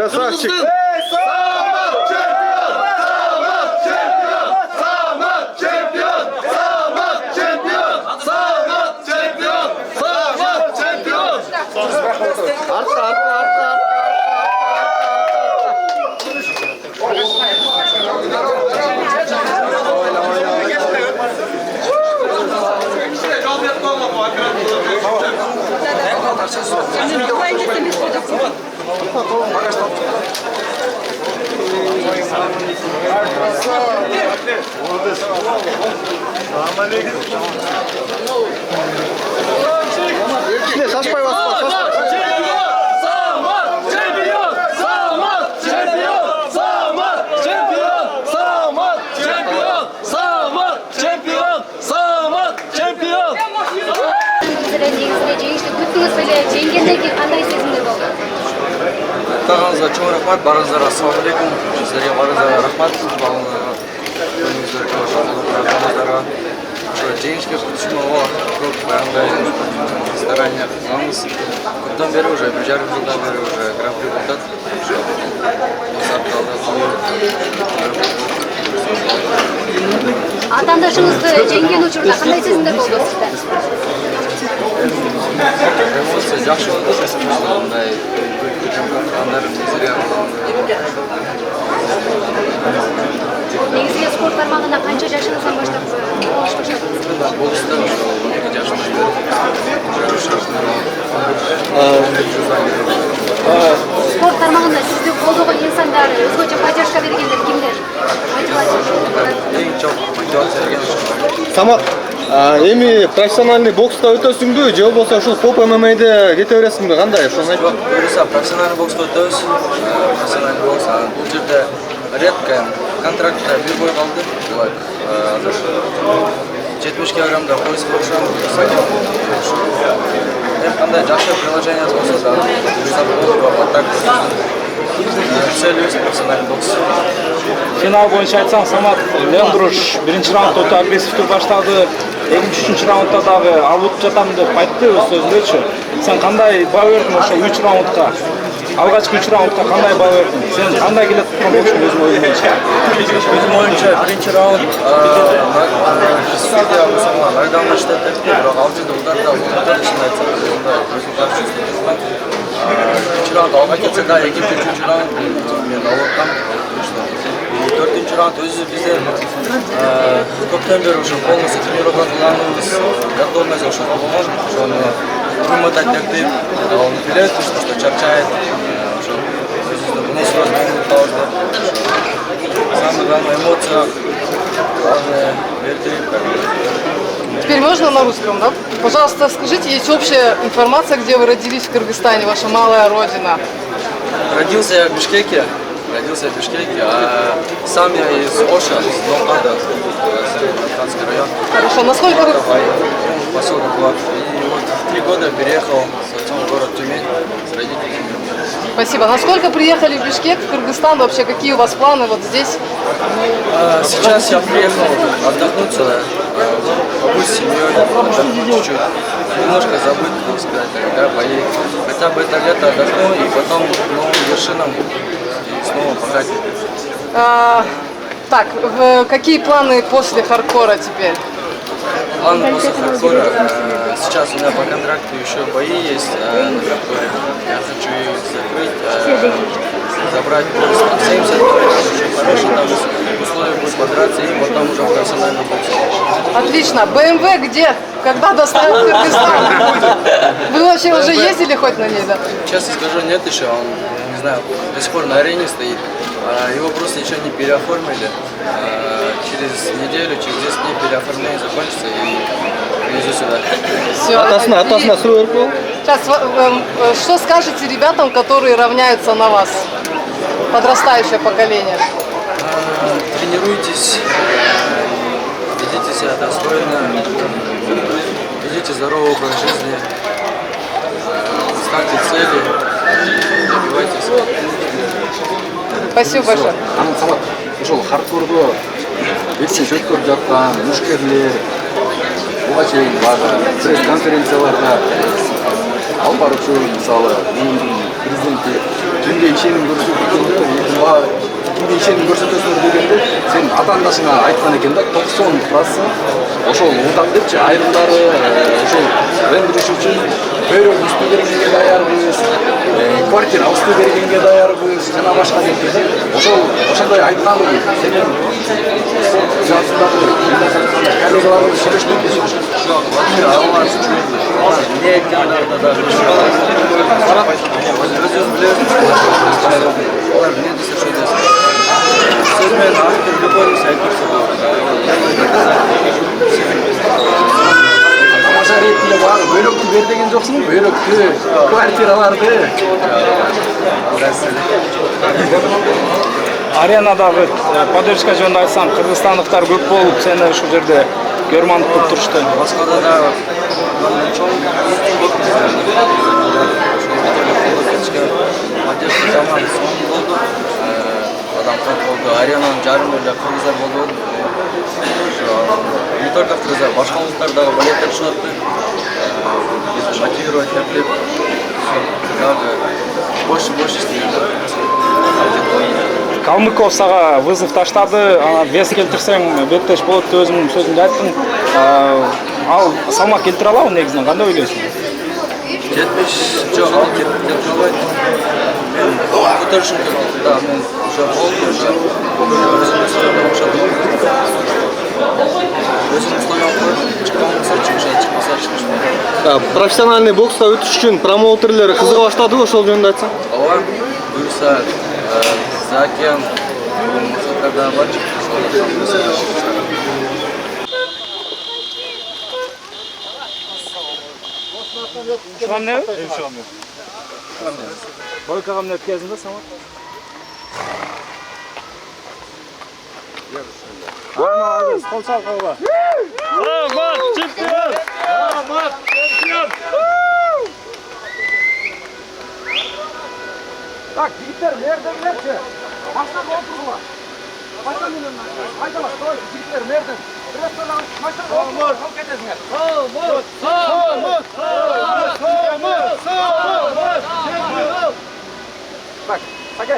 Красавчик. Ne şaşpay basma, şaşpay. Тағанызға чоң рахмат, барыңыздар ассалаумағалейкум. Сіздерге барыңыздарға рахмат. Денежки почему круг старания занимались. Куда бери уже, бюджет куда бери уже, граф результат. Атандашыңызды жеңген учурда кандай сезимдер болду сизде? Эмоция жакшы болду, мындай андар бизге Негизги спорт тармагына канча жашыңыздан баштап болуш баштадыңыз? бокста 12 жашымда Спорт тармагында сизди колдогон инсандар, өзгөчө поддержка бергендер кимдер? эң чоң мотивация берген Самат, эми профессиональный бокста өтөсүңбү, же болбосо ушул поп ММА'де кете бересиңби, кандай? Ошону айтып. Буюрса профессиональный бокста өтөбүз. Профессиональный бокс бул жерде редко контрактта бир бой калды. Азыр 70 килограммда пояс болушум. Кандай жакшы приложение болсо да, так целюбүз профессиональный бокс. Финал боюнча айтсаң, Самат Лендруш биринчи раундда өтө агрессивдүү баштады. Экинчи, үчүнчү раундда дагы алып жатам деп айтты өз сөзүндөчү. Сен кандай баа бердиң ошол 3 раундка? Алгачкы 3 раундка кандай баа бердиң? Сен кандай келет турган болчуң өзүң оюңча? Өзүм оюмча биринчи раунд судья нокдаунга иштеп кетти, бирок ал жерде ударда Üçüncü round almak için daha ekip üçüncü round men alıptam. Dördüncü round özü bize toptan beri uşu полностью тренировкаланыбыз, готовность ушул болгон. Ошону вымотать деп, он билет, что чарчает. Ошо өзүбүздүн мунусубузду табызды. Самое главное эмоция. Главное верить. Теперь можно на русском, да? Пожалуйста, скажите, есть общая информация, где вы родились в Кыргызстане, ваша малая родина? Родился я в Бишкеке, а сам я из Оша, из Донбасса, Казанский район. Хорошо, насколько вы... Поселок Булак. И вот 3 года переехал в отцом в город Тюмень с родителями. Спасибо. Насколько приехали в Бишкек, в Кыргызстан, вообще какие у вас планы вот здесь? Сейчас я приехал отдохнуть сюда, побыть с семьей, чуть-чуть, немножко забыть, так сказать, да, поесть. Хотя бы это лето отдохну и потом к новым вершинам и снова пахать. Так, какие планы после хардкора теперь? Планы после хардкора. Сейчас у меня по контракту еще бои есть на хардкоре. Я хочу их закрыть, забрать пояс 70, очень хороший там условия будут подраться и потом уже в профессиональном боксе. Отлично. БМВ где? Когда доставят в Кыргызстан? Вы вообще уже ездили хоть на ней, да? Честно скажу, нет еще, он, не знаю, до сих пор на арене стоит. Его просто еще не переоформили. Через неделю, через 10 дней переоформление закончится и привезу сюда. Все. Атасына сұру керек бол. Сейчас, что скажете ребятам, которые равняются на вас? Подрастающее поколение. Тренируйтесь, ведите себя достойно, ведите здоровый образ жизни, ставьте цели, добивайтесь. Спасибо большое. Анын Самат, ошол хардкордо эртең өткөрүп жаткан мушкерлер буга чейин пресс конференцияларда алып баруучу мисалы президентке кимге ишеним көрсөтөсүңөр, кимге ишеним көрсөтөсүңөр дегенде сен атаандашыңа айткан экен да 90% ошол утат депчи, айрымдары ошол өндүрүш үчүн бөйрөк үстү бергенге даярбыз, квартира үстү бергенге даярбыз жана башка деп. Ошондой айткан сенин коллегаларыбыз сүйлөштүк. Не aytгандарда да өзүңүз билесиз. Алар не десе ошо десин. Сөз менен айтып любойыңыз айтып Тамаша ретинде баары бөйрөктү бер деген жоксуңбу? Бөйрөктү, квартираларды. Аренадагы поддержка жөнүндө айтсаң, кыргызстандыктар көп болуп, сени ушул жерде көрманып туруп турушту. Башкада да чоң көп поддержка заман соң болду. Адам көп болду. Аренанын жарымы эле кыргыздар болду. Не только кыргыздар, башка улуттардагы балеттер чыгатты. Мотивировать этип, больше истейт. Калмыков сага вызов таштады, ана вес келтирсең беттеш болот деп өзүңдүн сөзүңдө айттың. Ал салмак келтире алабы негизинен, кандай ойлойсуң? 70 жок, ал келтире албайт. Мен көтөрүшүм керек. Да, мен уже болду, уже өзүмө стойлоп баштадым. Өзүмө стойлоп чыккан болсо чыкмаса чыкпайт. Профессиональный бокста өтүш үчүн промоутерлер кызыга баштадыбы, ошол жөнүндө айтсаң? Ооба, буюрса Закен, мақсаттарда бар. Шугам не? Бойкага эмне өткөздүң да Самат? Молодец, кол чал колго. Самат чемпион! Самат чемпион! Так, жигиттер, мердеңдерчи. Машинага отургула. Машина менен айдала, стой, жигиттер, мердең. Машинага отургула, алып кетесиңер. Так, Саке,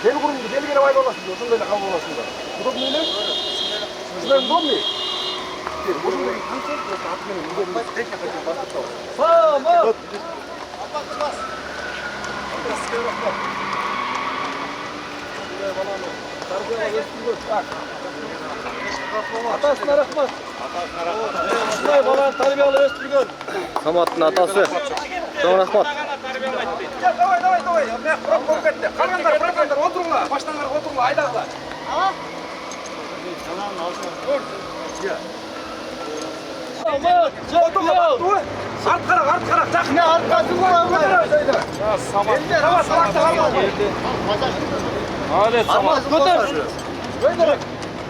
бел курумду белгилеп айда аласың, ошондой эле кабыл аласыңдар. Удобный эле? Силер удобный? Ошондой концерт просто аты менен удобный. Техникасын басып тал. Самат! Атасына рахмат. Ушундай баланы тарбиялап өстүргөн. Саматтын атасы. Чоң рахмат. Давай, мына проб болуп кетти. Калгандар, отуруңлар. Баштаңар отуруңлар, айдагыла. Арт карак, жакын. Молодец, Самат.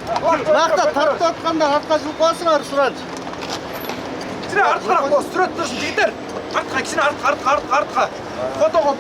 Нақта тарып атканда артқа жылып қоясыңар, Суранж. Кичине арт карак, сүрөт турушун жигиттер. Артқа, кичине артқа. Фотого